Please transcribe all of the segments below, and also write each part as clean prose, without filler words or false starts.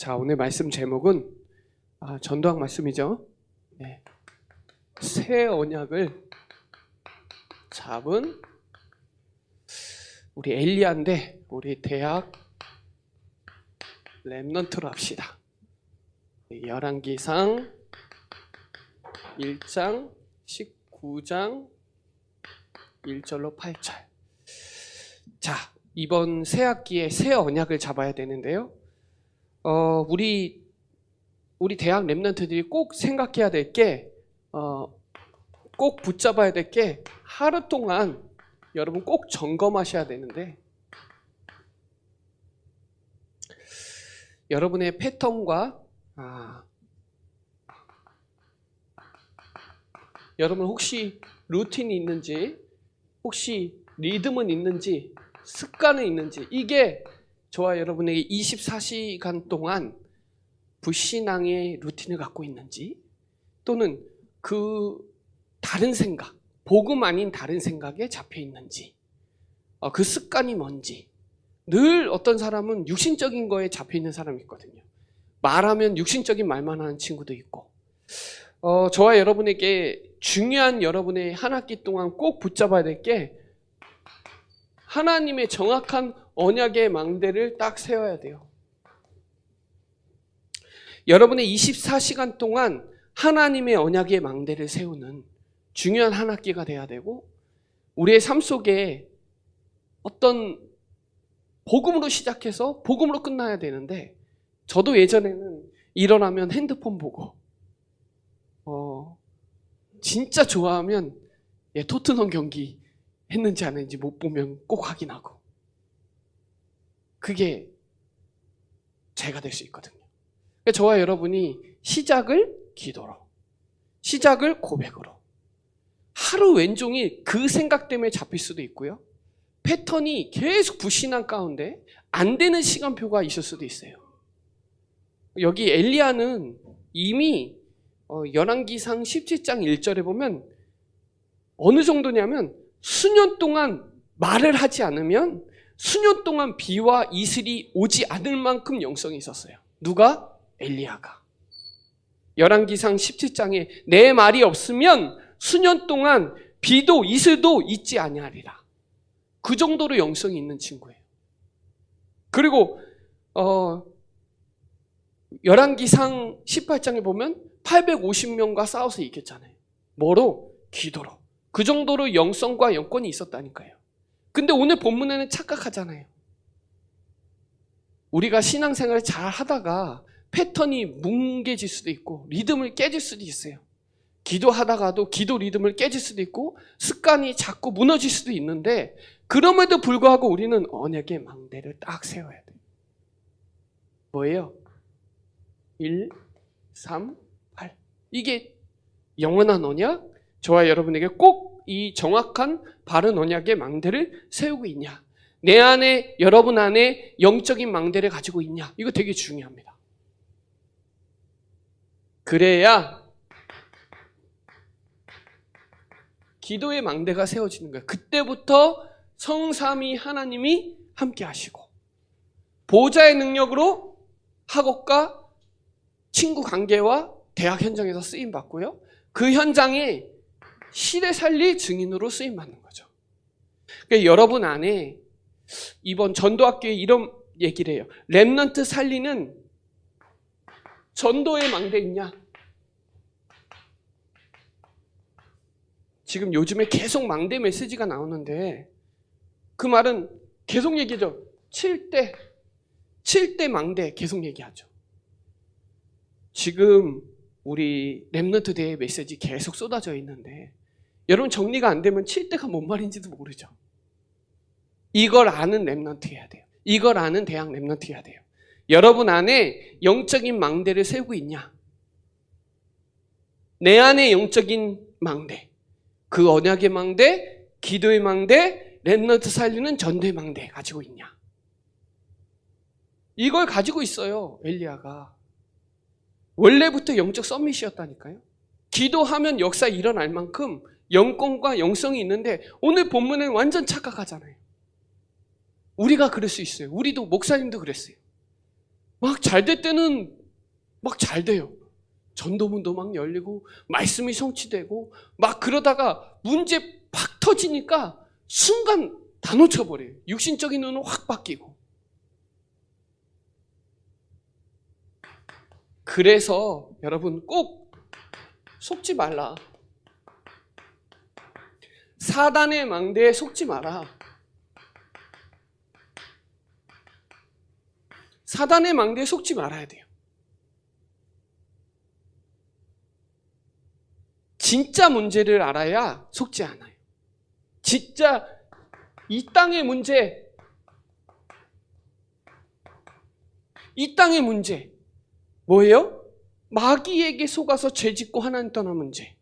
자, 오늘 말씀 제목은 전도학 말씀이죠. 네. 새 언약을 잡은 우리 엘리야인데 우리 대학 렘넌트로 합시다. 열왕기상 1장 19장 1절로 8절. 자, 이번 새 학기에 새 언약을 잡아야 되는데요. 우리 대학 렘넌트들이 꼭 생각해야 될 게, 꼭 붙잡아야 될 게, 하루 동안 여러분 꼭 점검하셔야 되는데, 여러분의 패턴과 여러분 혹시 루틴이 있는지, 혹시 리듬은 있는지, 습관은 있는지, 이게 저와 여러분에게 24시간 동안 불신앙의 루틴을 갖고 있는지, 또는 그 다른 생각, 복음 아닌 다른 생각에 잡혀 있는지, 그 습관이 뭔지. 늘 어떤 사람은 육신적인 거에 잡혀 있는 사람이 있거든요. 말하면 육신적인 말만 하는 친구도 있고, 저와 여러분에게 중요한 여러분의 한 학기 동안 꼭 붙잡아야 될 게, 하나님의 정확한 언약의 망대를 딱 세워야 돼요. 여러분의 24시간 동안 하나님의 언약의 망대를 세우는 중요한 한 학기가 돼야 되고, 우리의 삶 속에 어떤 복음으로 시작해서 복음으로 끝나야 되는데, 저도 예전에는 일어나면 핸드폰 보고, 진짜 좋아하면 토트넘 경기 했는지 안 했는지 못 보면 꼭 확인하고, 그게 제가 될 수 있거든요. 그러니까 저와 여러분이 시작을 기도로, 시작을 고백으로, 하루 왼종일 그 생각 때문에 잡힐 수도 있고요, 패턴이 계속 불신앙 가운데 안 되는 시간표가 있을 수도 있어요. 여기 엘리야는 이미 열왕기상 17장 1절에 보면 어느 정도냐면, 수년 동안 말을 하지 않으면 수년 동안 비와 이슬이 오지 않을 만큼 영성이 있었어요. 누가? 엘리야가. 열왕기상 17장에 내 말이 없으면 수년 동안 비도 이슬도 있지 아니하리라. 그 정도로 영성이 있는 친구예요. 그리고 열왕기상 18장에 보면 850명과 싸워서 이겼잖아요. 뭐로? 기도로. 그 정도로 영성과 영권이 있었다니까요. 근데 오늘 본문에는 착각하잖아요. 우리가 신앙생활을 잘 하다가 패턴이 뭉개질 수도 있고 리듬을 깨질 수도 있어요. 기도하다가도 기도 리듬을 깨질 수도 있고 습관이 자꾸 무너질 수도 있는데, 그럼에도 불구하고 우리는 언약의 망대를 딱 세워야 돼요. 뭐예요? 1, 3, 8. 이게 영원한 언약, 저와 여러분에게 꼭 이 정확한 바른 언약의 망대를 세우고 있냐, 내 안에, 여러분 안에 영적인 망대를 가지고 있냐, 이거 되게 중요합니다. 그래야 기도의 망대가 세워지는 거예요. 그때부터 성삼위 하나님이 함께 하시고, 보좌의 능력으로 학업과 친구 관계와 대학 현장에서 쓰임 받고요, 그 현장에 시대 살릴 증인으로 쓰임 받는 거죠. 그러니까 여러분 안에 이번 전도학교에 이런 얘기를 해요. 렘넌트 살리는 전도의 망대 있냐? 지금 요즘에 계속 망대 메시지가 나오는데, 그 말은 계속 얘기죠. 7대 망대 계속 얘기하죠. 지금 우리 렘넌트 대회 메시지 계속 쏟아져 있는데, 여러분 정리가 안 되면 7대가 뭔 말인지도 모르죠. 이걸 아는 렘넌트 해야 돼요. 이걸 아는 대학 렘넌트 해야 돼요. 여러분 안에 영적인 망대를 세우고 있냐? 내 안에 영적인 망대, 그 언약의 망대, 기도의 망대, 렘넌트 살리는 전도의 망대 가지고 있냐? 이걸 가지고 있어요, 엘리야가. 원래부터 영적 서밋이었다니까요. 기도하면 역사 일어날 만큼 영권과 영성이 있는데, 오늘 본문은 완전 착각하잖아요. 우리가 그럴 수 있어요. 우리도, 목사님도 그랬어요. 막 잘 될 때는 막 잘 돼요. 전도문도 막 열리고 말씀이 성취되고 막 그러다가 문제 팍 터지니까 순간 다 놓쳐버려요. 육신적인 눈은 확 바뀌고. 그래서 여러분 꼭 속지 말라. 사단의 망대에 속지 마라. 사단의 망대에 속지 말아야 돼요. 진짜 문제를 알아야 속지 않아요. 진짜 이 땅의 문제, 이 땅의 문제 뭐예요? 마귀에게 속아서 죄짓고 하나님 떠난 문제.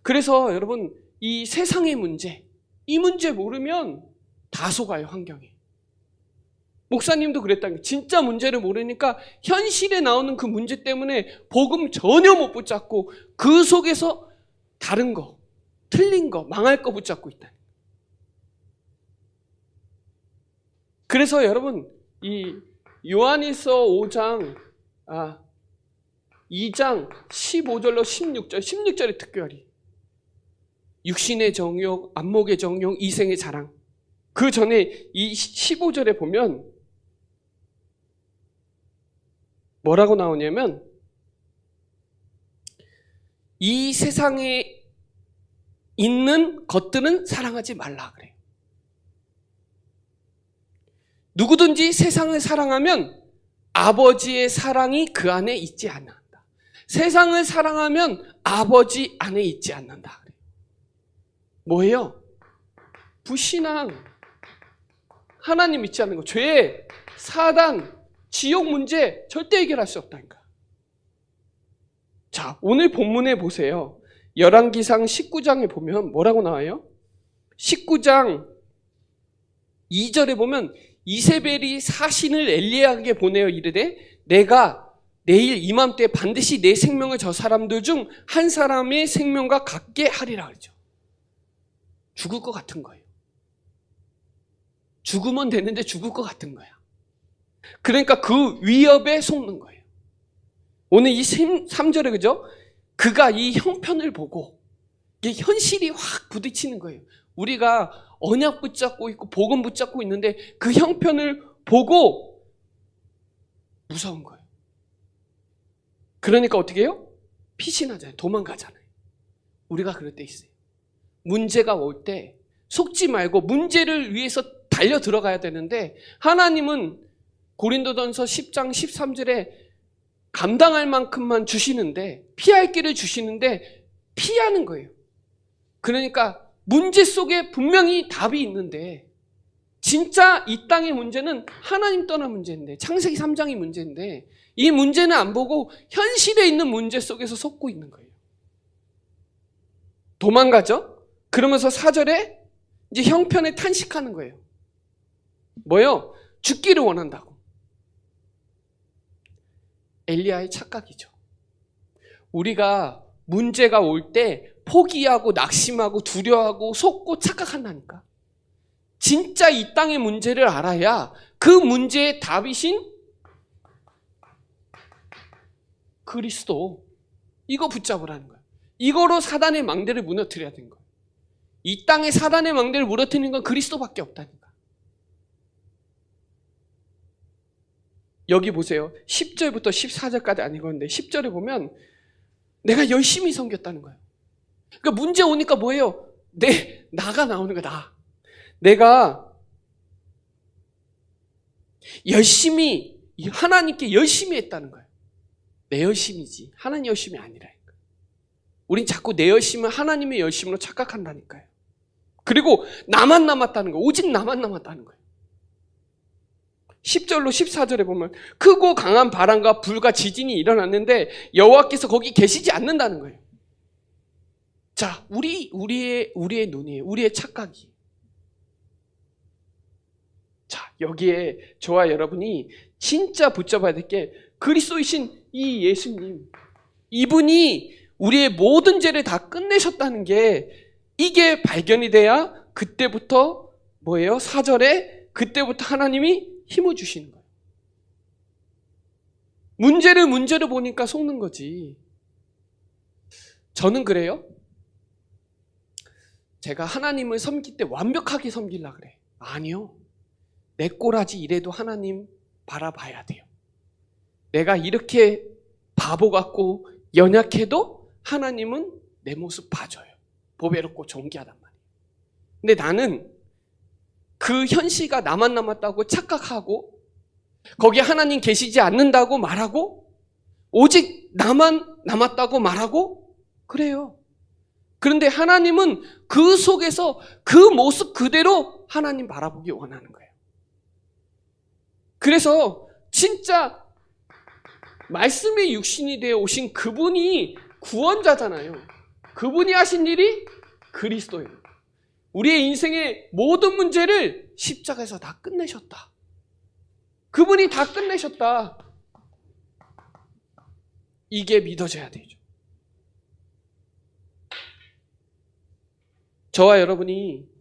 그래서 여러분 이 세상의 문제, 이 문제 모르면 다 속아요. 환경에. 목사님도 그랬다는 거예요. 진짜 문제를 모르니까 현실에 나오는 그 문제 때문에 복음 전혀 못 붙잡고 그 속에서 다른 거, 틀린 거, 망할 거 붙잡고 있다. 그래서 여러분 이 요한일서 2장 15절로 16절에 특별히 육신의 정욕, 안목의 정욕, 이생의 자랑. 그 전에 이 15절에 보면 뭐라고 나오냐면 이 세상에 있는 것들은 사랑하지 말라 그래요. 누구든지 세상을 사랑하면 아버지의 사랑이 그 안에 있지 않는다. 세상을 사랑하면 아버지 안에 있지 않는다 그래요. 뭐예요? 불신앙, 하나님 믿지 않는 거, 죄, 사단, 지옥 문제 절대 해결할 수 없다니까. 자, 오늘 본문에 보세요. 열왕기상 19장에 보면 뭐라고 나와요? 19장 2절에 보면 이세벨이 사신을 엘리야에게 보내어 이르되 내가 내일 이맘때 반드시 내 생명을 저 사람들 중 한 사람의 생명과 같게 하리라 그러죠. 죽을 것 같은 거예요. 죽으면 되는데 죽을 것 같은 거야. 그러니까 그 위협에 속는 거예요. 오늘 이 3절에 그죠? 그가 이 형편을 보고 이게 현실이 확 부딪히는 거예요. 우리가 언약 붙잡고 있고 복음 붙잡고 있는데 그 형편을 보고 무서운 거예요. 그러니까 어떻게 해요? 피신하잖아요. 도망가잖아요. 우리가 그럴 때 있어요. 문제가 올 때 속지 말고 문제를 위해서 달려 들어가야 되는데 하나님은 고린도전서 10장 13절에 감당할 만큼만 주시는데 피할 길을 주시는데 피하는 거예요. 그러니까 문제 속에 분명히 답이 있는데 진짜 이 땅의 문제는 하나님 떠난 문제인데 창세기 3장이 문제인데 이 문제는 안 보고 현실에 있는 문제 속에서 속고 있는 거예요. 도망가죠? 그러면서 4절에 이제 형편에 탄식하는 거예요. 뭐요? 죽기를 원한다고. 엘리야의 착각이죠. 우리가 문제가 올 때 포기하고 낙심하고 두려워하고 속고 착각한다니까. 진짜 이 땅의 문제를 알아야 그 문제의 답이신 그리스도, 이거 붙잡으라는 거예요. 이거로 사단의 망대를 무너뜨려야 되는 거예요. 이 땅에 사단의 망대를 무너뜨리는 건 그리스도밖에 없다니까. 여기 보세요. 10절부터 14절까지 안 읽었는데 10절에 보면 내가 열심히 섬겼다는 거예요. 그러니까 문제 오니까 뭐예요? 나가 나오는 거야. 내가 열심히 하나님께 열심히 했다는 거예요. 내 열심이지 하나님 열심이 아니라니까. 우린 자꾸 내 열심을 하나님의 열심으로 착각한다니까요. 그리고 나만 남았다는 거예요. 오직 나만 남았다는 거예요. 10절로 14절에 보면 크고 강한 바람과 불과 지진이 일어났는데 여호와께서 거기 계시지 않는다는 거예요. 자, 우리의 눈이에요. 우리의 착각이. 자, 여기에 저와 여러분이 진짜 붙잡아야 될 게 그리스도이신 이 예수님, 이분이 우리의 모든 죄를 다 끝내셨다는 게 이게 발견이 돼야 그때부터 뭐예요? 4절에 그때부터 하나님이 힘을 주시는 거예요. 문제를 문제로 보니까 속는 거지. 저는 그래요. 제가 하나님을 섬길 때 완벽하게 섬기려고 그래. 아니요. 내 꼬라지 이래도 하나님 바라봐야 돼요. 내가 이렇게 바보 같고 연약해도 하나님은 내 모습 봐줘요. 보배롭고 존귀하단 말이에요. 근데 나는 그 현시가 나만 남았다고 착각하고 거기에 하나님 계시지 않는다고 말하고 오직 나만 남았다고 말하고 그래요. 그런데 하나님은 그 속에서 그 모습 그대로 하나님 바라보기 원하는 거예요. 그래서 진짜 말씀의 육신이 되어 오신 그분이 구원자잖아요. 그분이 하신 일이 그리스도예요. 우리의 인생의 모든 문제를 십자가에서 다 끝내셨다. 그분이 다 끝내셨다. 이게 믿어져야 되죠. 저와 여러분이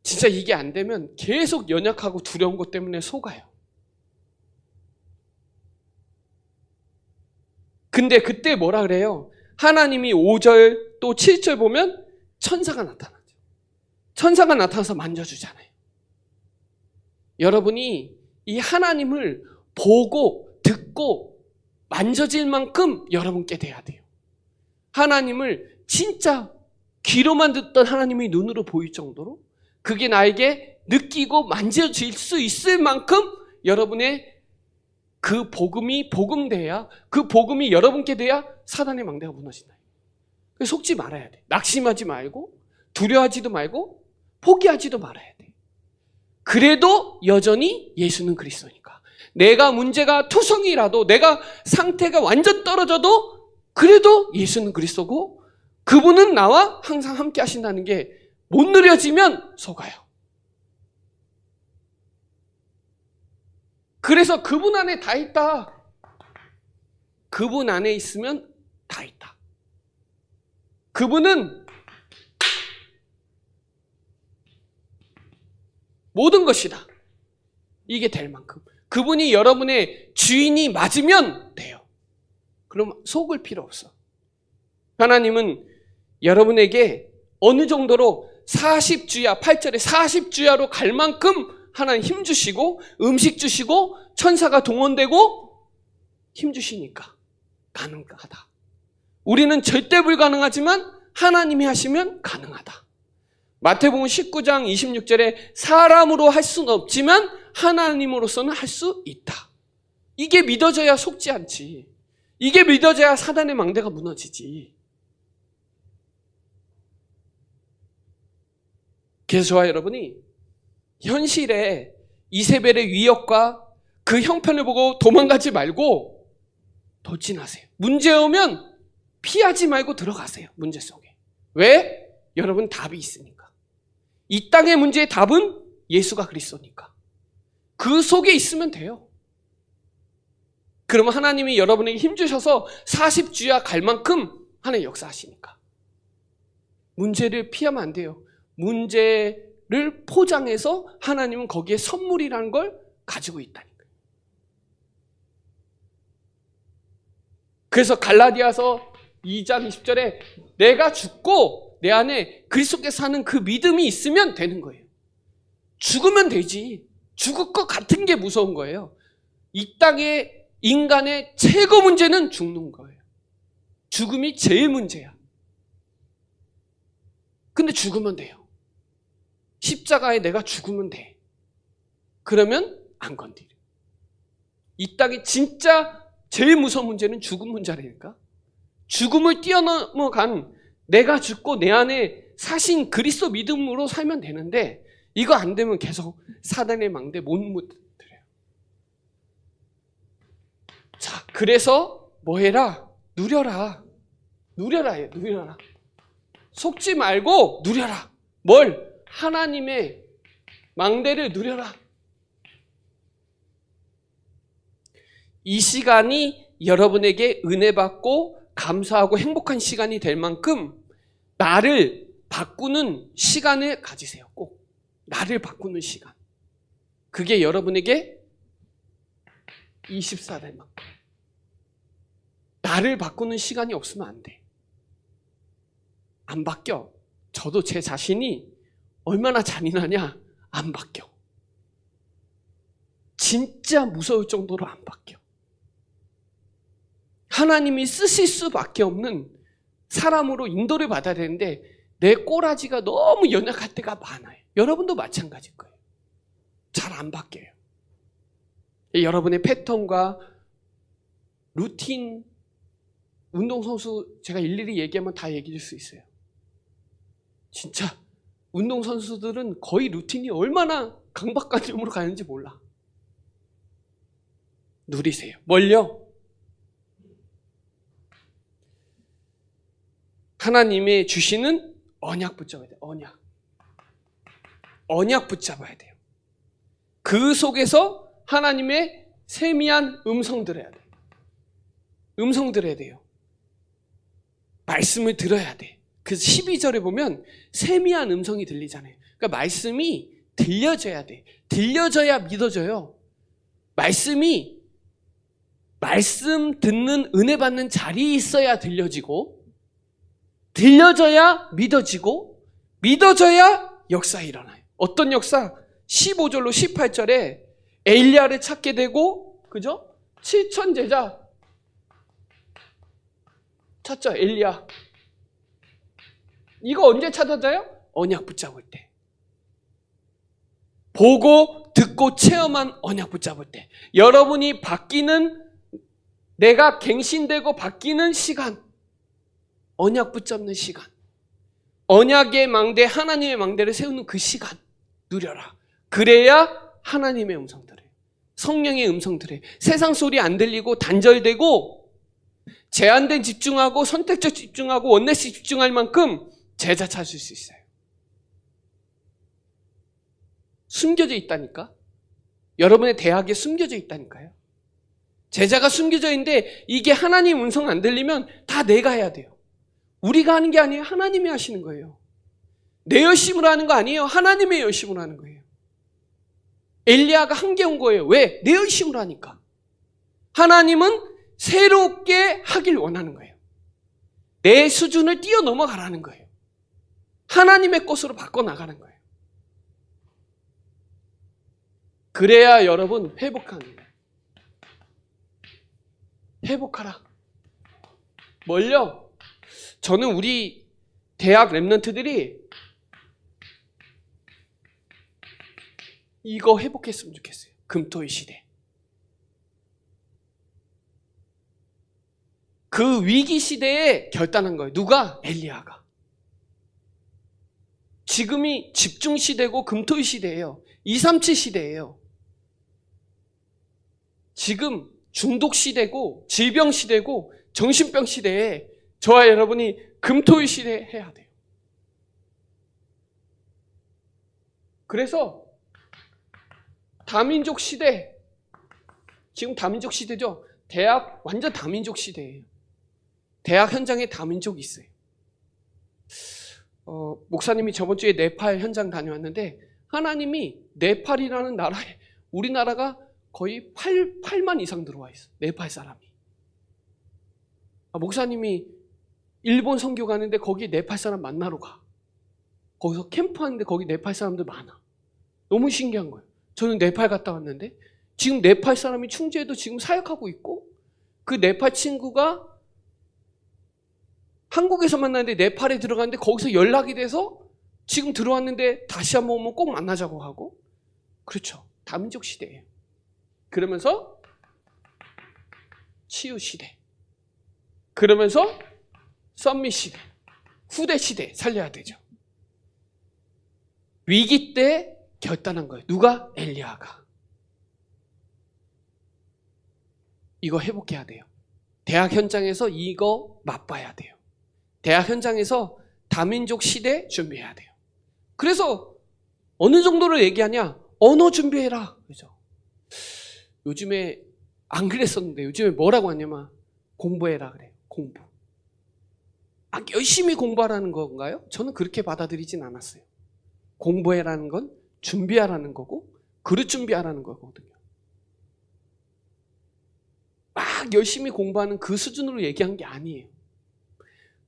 진짜 이게 안 되면 계속 연약하고 두려운 것 때문에 속아요. 근데 그때 뭐라 그래요? 하나님이 5절 또 7절 보면 천사가 나타나죠. 천사가 나타나서 만져주잖아요. 여러분이 이 하나님을 보고 듣고 만져질 만큼 여러분께 돼야 돼요. 하나님을 진짜 귀로만 듣던 하나님이 눈으로 보일 정도로 그게 나에게 느끼고 만져질 수 있을 만큼 여러분의 그 복음이 복음돼야, 그 복음이 여러분께 돼야 사단의 망대가 무너진다. 속지 말아야 돼. 낙심하지 말고 두려워하지도 말고 포기하지도 말아야 돼. 그래도 여전히 예수는 그리스도니까. 내가 문제가 투성이라도 내가 상태가 완전 떨어져도 그래도 예수는 그리스도고 그분은 나와 항상 함께 하신다는 게 못 누려지면 속아요. 그래서 그분 안에 다 있다. 그분 안에 있으면 다 있다. 그분은 모든 것이다. 이게 될 만큼. 그분이 여러분의 주인이 맞으면 돼요. 그럼 속을 필요 없어. 하나님은 여러분에게 어느 정도로 40주야, 8절에 40주야로 갈 만큼 하나님 힘 주시고 음식 주시고 천사가 동원되고 힘 주시니까 가능하다. 우리는 절대 불가능하지만 하나님이 하시면 가능하다. 마태복음 19장 26절에 사람으로 할 수는 없지만 하나님으로서는 할 수 있다. 이게 믿어져야 속지 않지. 이게 믿어져야 사단의 망대가 무너지지. 그래서 저와 여러분이 현실에 이세벨의 위협과 그 형편을 보고 도망가지 말고 돌진하세요. 문제 오면 피하지 말고 들어가세요. 문제 속에. 왜? 여러분 답이 있으니까. 이 땅의 문제의 답은 예수가 그리스도니까. 그 속에 있으면 돼요. 그러면 하나님이 여러분에게 힘주셔서 40주야 갈 만큼 하나님 역사하시니까. 문제를 피하면 안 돼요. 문제를 포장해서 하나님은 거기에 선물이라는 걸 가지고 있다니까요. 그래서 갈라디아서 2장 20절에 내가 죽고 내 안에 그리스도께서 사는 그 믿음이 있으면 되는 거예요. 죽으면 되지. 죽을 것 같은 게 무서운 거예요. 이 땅의 인간의 최고 문제는 죽는 거예요. 죽음이 제일 문제야. 근데 죽으면 돼요. 십자가에 내가 죽으면 돼. 그러면 안 건드려. 이 땅에 진짜 제일 무서운 문제는 죽음 문제라니까. 죽음을 뛰어넘어간 내가 죽고 내 안에 사신 그리스도 믿음으로 살면 되는데 이거 안 되면 계속 사단의 망대 못 들어요. 자, 그래서 뭐 해라? 누려라. 누려라 해요. 누려라. 속지 말고 누려라. 뭘? 하나님의 망대를 누려라. 이 시간이 여러분에게 은혜 받고 감사하고 행복한 시간이 될 만큼 나를 바꾸는 시간을 가지세요. 꼭 나를 바꾸는 시간. 그게 여러분에게 24대만. 나를 바꾸는 시간이 없으면 안 돼. 안 바뀌어. 저도 제 자신이 얼마나 잔인하냐? 안 바뀌어. 진짜 무서울 정도로 안 바뀌어. 하나님이 쓰실 수밖에 없는 사람으로 인도를 받아야 되는데 내 꼬라지가 너무 연약할 때가 많아요. 여러분도 마찬가지일 거예요. 잘 안 바뀌어요. 여러분의 패턴과 루틴, 운동선수 제가 일일이 얘기하면 다 얘기해 줄 수 있어요. 진짜 운동선수들은 거의 루틴이 얼마나 강박관념으로 가는지 몰라. 누리세요. 뭘요? 하나님의 주시는 언약 붙잡아야 돼요. 언약 붙잡아야 돼요. 그 속에서 하나님의 세미한 음성 들어야 돼요. 음성 들어야 돼요. 말씀을 들어야 돼. 그래서 12절에 보면 세미한 음성이 들리잖아요. 그러니까 말씀이 들려져야 돼. 들려져야 믿어져요. 말씀 듣는 은혜 받는 자리에 있어야 들려지고, 들려져야 믿어지고, 믿어져야 역사 일어나요. 어떤 역사? 15절로 18절에 엘리야를 찾게 되고, 그죠? 7천 제자 찾죠, 엘리야. 이거 언제 찾아져요? 언약 붙잡을 때. 보고, 듣고, 체험한 언약 붙잡을 때. 여러분이 바뀌는, 내가 갱신되고 바뀌는 시간. 언약 붙잡는 시간. 언약의 망대, 하나님의 망대를 세우는 그 시간. 누려라. 그래야 하나님의 음성 들어요. 성령의 음성 들어요. 세상 소리 안 들리고 단절되고 제한된 집중하고 선택적 집중하고 원내식 집중할 만큼 제자 찾을 수 있어요. 숨겨져 있다니까. 여러분의 대학에 숨겨져 있다니까요. 제자가 숨겨져 있는데 이게 하나님 음성 안 들리면 다 내가 해야 돼요. 우리가 하는 게 아니에요. 하나님이 하시는 거예요. 내 열심으로 하는 거 아니에요. 하나님의 열심으로 하는 거예요. 엘리야가 한계 온 거예요. 왜? 내 열심으로 하니까. 하나님은 새롭게 하길 원하는 거예요. 내 수준을 뛰어넘어가라는 거예요. 하나님의 것으로 바꿔나가는 거예요. 그래야 여러분 회복하는 거예요. 회복하라. 뭘요? 저는 우리 대학 랩런트들이 이거 회복했으면 좋겠어요. 금토의 시대. 그 위기 시대에 결단한 거예요. 누가? 엘리야가. 지금이 집중 시대고 금토의 시대예요. 237 시대예요. 지금 중독 시대고 질병 시대고 정신병 시대에 저와 여러분이 금토의 시대에 해야 돼요. 그래서 다민족 시대, 지금 다민족 시대죠. 대학 완전 다민족 시대예요. 대학 현장에 다민족이 있어요. 목사님이 저번 주에 네팔 현장 다녀왔는데 하나님이 네팔이라는 나라에 우리나라가 거의 8만 이상 들어와 있어요. 네팔 사람이. 목사님이 일본 선교 가는데 거기 네팔 사람 만나러 가. 거기서 캠프하는데 거기 네팔 사람들 많아. 너무 신기한 거예요. 저는 네팔 갔다 왔는데 지금 네팔 사람이 충주에도 지금 사역하고 있고 그 네팔 친구가 한국에서 만났는데 네팔에 들어갔는데 거기서 연락이 돼서 지금 들어왔는데 다시 한번 오면 꼭 만나자고 하고. 그렇죠. 다민족 시대예요. 그러면서 치유 시대. 그러면서 썸밋 시대. 후대 시대 살려야 되죠. 위기 때 결단한 거예요. 누가? 엘리야가. 이거 회복해야 돼요. 대학 현장에서 이거 맛봐야 돼요. 대학 현장에서 다민족 시대 준비해야 돼요. 그래서 어느 정도로 얘기하냐? 언어 준비해라. 그죠? 요즘에 안 그랬었는데 요즘에 뭐라고 하냐면 공부해라 그래요. 공부. 열심히 공부하라는 건가요? 저는 그렇게 받아들이진 않았어요. 공부해라는 건 준비하라는 거고 그릇 준비하라는 거거든요. 막 열심히 공부하는 그 수준으로 얘기한 게 아니에요.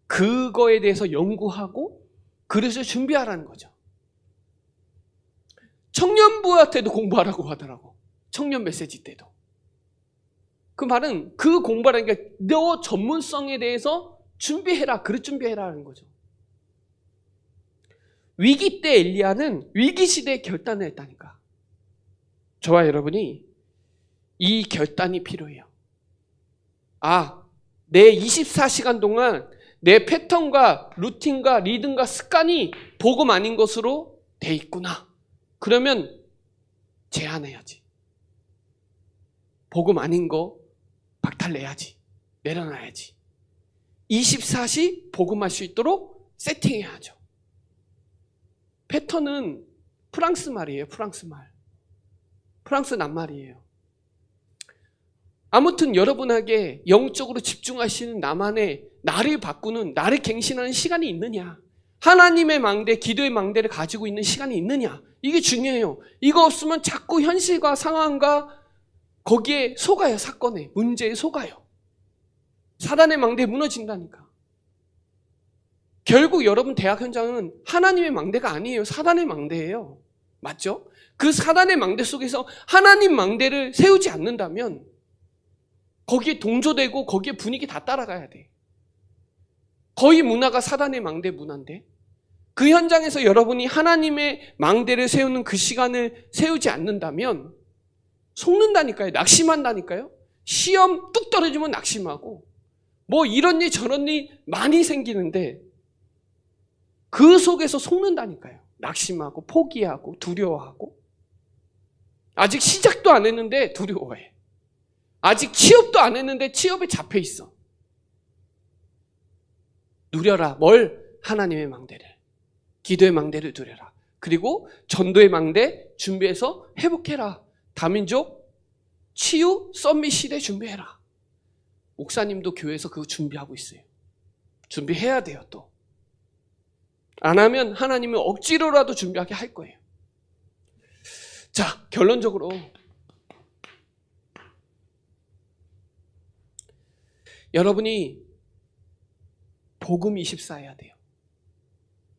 그거에 대해서 연구하고 그래서 준비하라는 거죠. 청년부한테도 공부하라고 하더라고. 청년 메시지 때도. 그 말은 그 공부하라는 게 너 전문성에 대해서 준비해라. 그릇 준비해라는 거죠. 위기 때 엘리야는 위기 시대에 결단을 했다니까. 저와 여러분이 이 결단이 필요해요. 내 24시간 동안 내 패턴과 루틴과 리듬과 습관이 복음 아닌 것으로 돼 있구나. 그러면 제한해야지. 복음 아닌 거 박탈내야지. 내려놔야지. 24시 복음할 수 있도록 세팅해야죠. 패턴은 프랑스 말이에요. 프랑스 말. 프랑스 낱말이에요. 아무튼 여러분에게 영적으로 집중하시는 나만의 나를 바꾸는, 나를 갱신하는 시간이 있느냐? 하나님의 망대, 기도의 망대를 가지고 있는 시간이 있느냐? 이게 중요해요. 이거 없으면 자꾸 현실과 상황과 거기에 속아요. 사건에, 문제에 속아요. 사단의 망대에 무너진다니까. 결국 여러분 대학 현장은 하나님의 망대가 아니에요. 사단의 망대예요. 맞죠? 그 사단의 망대 속에서 하나님 망대를 세우지 않는다면 거기에 동조되고 거기에 분위기 다 따라가야 돼. 거의 문화가 사단의 망대 문화인데 그 현장에서 여러분이 하나님의 망대를 세우는 그 시간을 세우지 않는다면 속는다니까요. 낙심한다니까요. 시험 뚝 떨어지면 낙심하고 뭐 이런 일 저런 일 많이 생기는데 그 속에서 속는다니까요. 낙심하고 포기하고 두려워하고 아직 시작도 안 했는데 두려워해. 아직 취업도 안 했는데 취업에 잡혀 있어. 누려라. 뭘? 하나님의 망대를. 기도의 망대를 누려라. 그리고 전도의 망대 준비해서 회복해라. 다민족 치유 썸밋 시대 준비해라. 목사님도 교회에서 그거 준비하고 있어요. 준비해야 돼요. 또. 안 하면 하나님은 억지로라도 준비하게 할 거예요. 자, 결론적으로 여러분이 복음 24해야 돼요.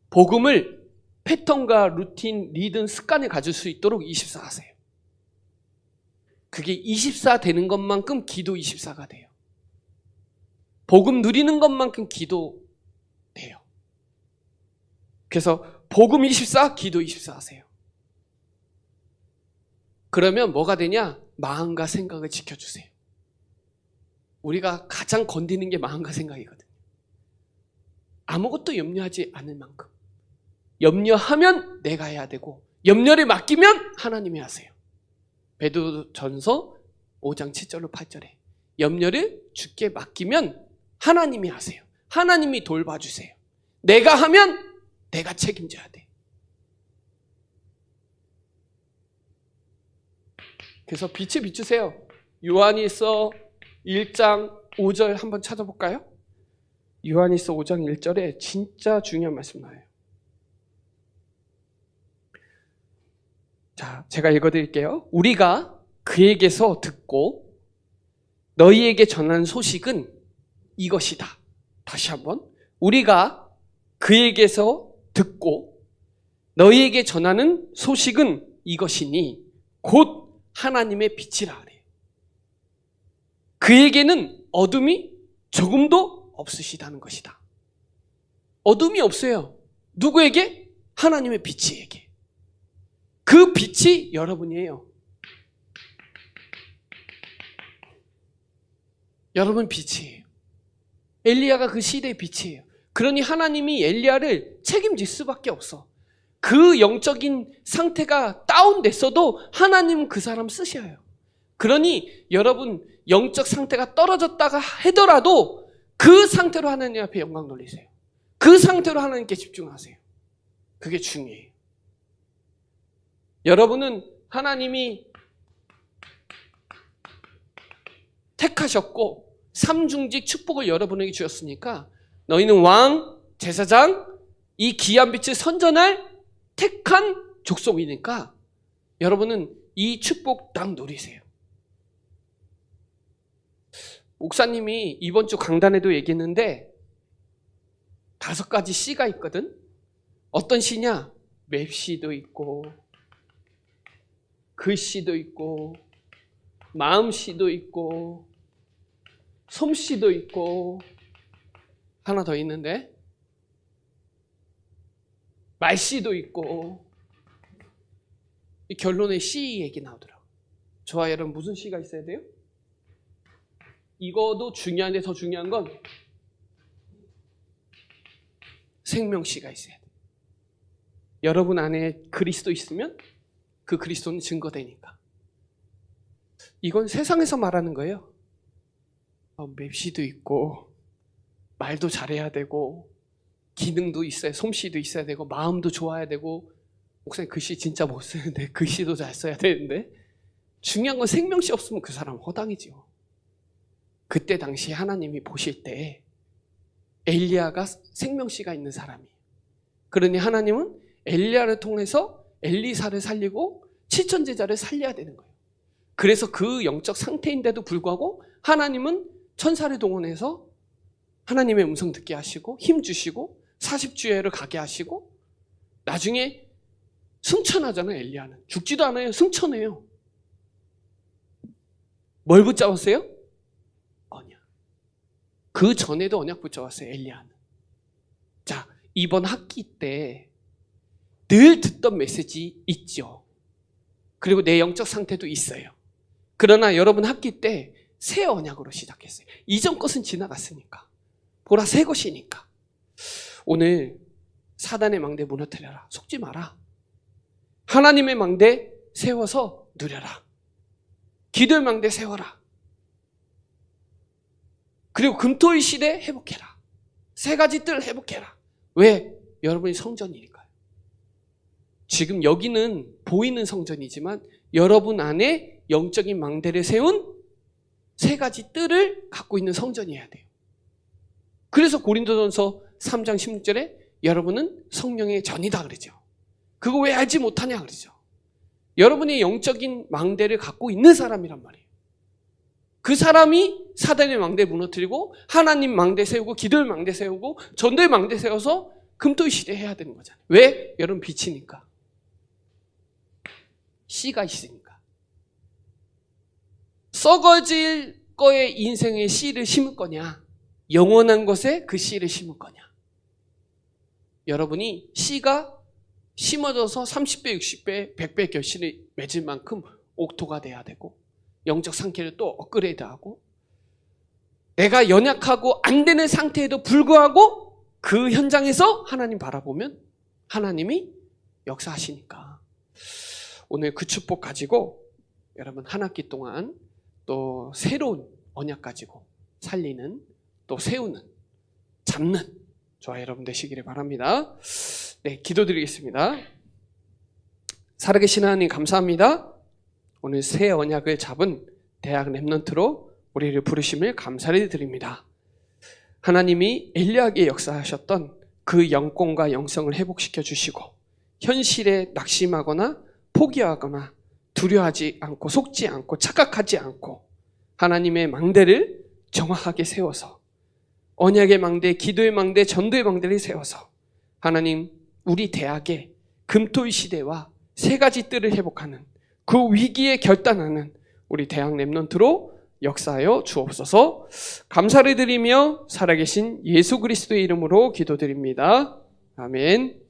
복음을 패턴과 루틴, 리듬, 습관을 가질 수 있도록 24 하세요. 그게 24 되는 것만큼 기도 24가 돼요. 복음 누리는 것만큼 기도 돼요. 그래서 복음 24, 기도 24 하세요. 그러면 뭐가 되냐? 마음과 생각을 지켜주세요. 우리가 가장 건드리는 게 마음과 생각이거든요. 아무것도 염려하지 않을 만큼. 염려하면 내가 해야 되고 염려를 맡기면 하나님이 하세요. 베드로전서 5장 7절로 8절에 염려를 주께 맡기면 하나님이 하세요. 하나님이 돌봐주세요. 내가 하면 내가 책임져야 돼. 그래서 빛을 비추세요. 요한일서 1장 5절 한번 찾아볼까요? 요한일서 5장 1절에 진짜 중요한 말씀 나와요. 자, 제가 읽어드릴게요. 우리가 그에게서 듣고 너희에게 전한 소식은 이것이다. 다시 한번. 우리가 그에게서 듣고 너희에게 전하는 소식은 이것이니 곧 하나님의 빛이라 하래요. 그에게는 어둠이 조금도 없으시다는 것이다. 어둠이 없어요. 누구에게? 하나님의 빛이에게. 그 빛이 여러분이에요. 여러분 빛이에요. 엘리야가 그 시대의 빛이에요. 그러니 하나님이 엘리야를 책임질 수밖에 없어. 그 영적인 상태가 다운됐어도 하나님은 그 사람 쓰셔요. 그러니 여러분 영적 상태가 떨어졌다가 하더라도 그 상태로 하나님 앞에 영광 돌리세요. 그 상태로 하나님께 집중하세요. 그게 중요해요. 여러분은 하나님이 택하셨고 삼중직 축복을 여러분에게 주셨으니까 너희는 왕, 제사장, 이 귀한 빛을 선전할 택한 족속이니까 여러분은 이 축복 딱 누리세요. 목사님이 이번 주 강단에도 얘기했는데 5가지 C가 있거든. 어떤 C냐? 맵시도 있고 글씨도 있고 마음씨도 있고 솜씨도 있고 하나 더 있는데 말씨도 있고. 이 결론에 C 얘기 나오더라고요. 저와 여러분 무슨 C가 있어야 돼요? 이거도 중요한데 더 중요한 건 생명씨가 있어야 돼요. 여러분 안에 그리스도 있으면 그 그리스도는 증거되니까. 이건 세상에서 말하는 거예요. 맵시도 있고 말도 잘해야 되고 기능도 있어야, 솜씨도 있어야 되고 마음도 좋아야 되고. 목사님 글씨 진짜 못 쓰는데 글씨도 잘 써야 되는데. 중요한 건 생명씨 없으면 그 사람 허당이죠. 그때 당시 하나님이 보실 때 엘리야가 생명씨가 있는 사람이에요. 그러니 하나님은 엘리야를 통해서 엘리사를 살리고 7천 제자를 살려야 되는 거예요. 그래서 그 영적 상태인데도 불구하고 하나님은 천사를 동원해서 하나님의 음성 듣게 하시고 힘 주시고 40주야를 가게 하시고 나중에 승천하잖아요. 엘리야는 죽지도 않아요. 승천해요. 뭘 붙잡았어요? 언약. 그 전에도 언약 붙잡았어요. 엘리야는. 자, 이번 학기 때 늘 듣던 메시지 있죠. 그리고 내 영적 상태도 있어요. 그러나 여러분 학기 때 새 언약으로 시작했어요. 이전 것은 지나갔으니까. 보라, 새 것이니까. 오늘 사단의 망대 무너뜨려라. 속지 마라. 하나님의 망대 세워서 누려라. 기도의 망대 세워라. 그리고 금토일 시대 회복해라. 3가지 뜰 회복해라. 왜? 여러분이 성전이니까요. 지금 여기는 보이는 성전이지만 여러분 안에 영적인 망대를 세운 3가지 뜰을 갖고 있는 성전이어야 돼요. 그래서 고린도전서 3장 16절에 여러분은 성령의 전이다 그러죠. 그거 왜 알지 못하냐 그러죠. 여러분이 영적인 망대를 갖고 있는 사람이란 말이에요. 그 사람이 사단의 망대 무너뜨리고 하나님 망대 세우고 기도의 망대 세우고 전도의 망대 세워서 금토일 시대 해야 되는 거잖아요. 왜? 여러분 빛이니까. 씨가 있으니까. 썩어질 거에 인생의 씨를 심을 거냐, 영원한 것에 그 씨를 심을 거냐. 여러분이 씨가 심어져서 30배, 60배, 100배 결실을 맺을 만큼 옥토가 돼야 되고 영적 상태를 또 업그레이드하고 내가 연약하고 안 되는 상태에도 불구하고 그 현장에서 하나님 바라보면 하나님이 역사하시니까 오늘 그 축복 가지고 여러분 한 학기 동안 또 새로운 언약 가지고 살리는, 또 세우는, 잡는 저와 여러분 되시기를 바랍니다. 네, 기도드리겠습니다. 살아계신 하나님 감사합니다. 오늘 새 언약을 잡은 대학 렘넌트로 우리를 부르심을 감사를 드립니다. 하나님이 엘리야에게 역사하셨던 그 영권과 영성을 회복시켜 주시고 현실에 낙심하거나 포기하거나 두려워하지 않고 속지 않고 착각하지 않고 하나님의 망대를 정확하게 세워서 언약의 망대, 기도의 망대, 전도의 망대를 세워서 하나님 우리 대학의 금토일 시대와 3가지 뜰을 회복하는 그 위기에 결단하는 우리 대학 렘넌트로 역사하여 주옵소서. 감사를 드리며 살아계신 예수 그리스도의 이름으로 기도드립니다. 아멘.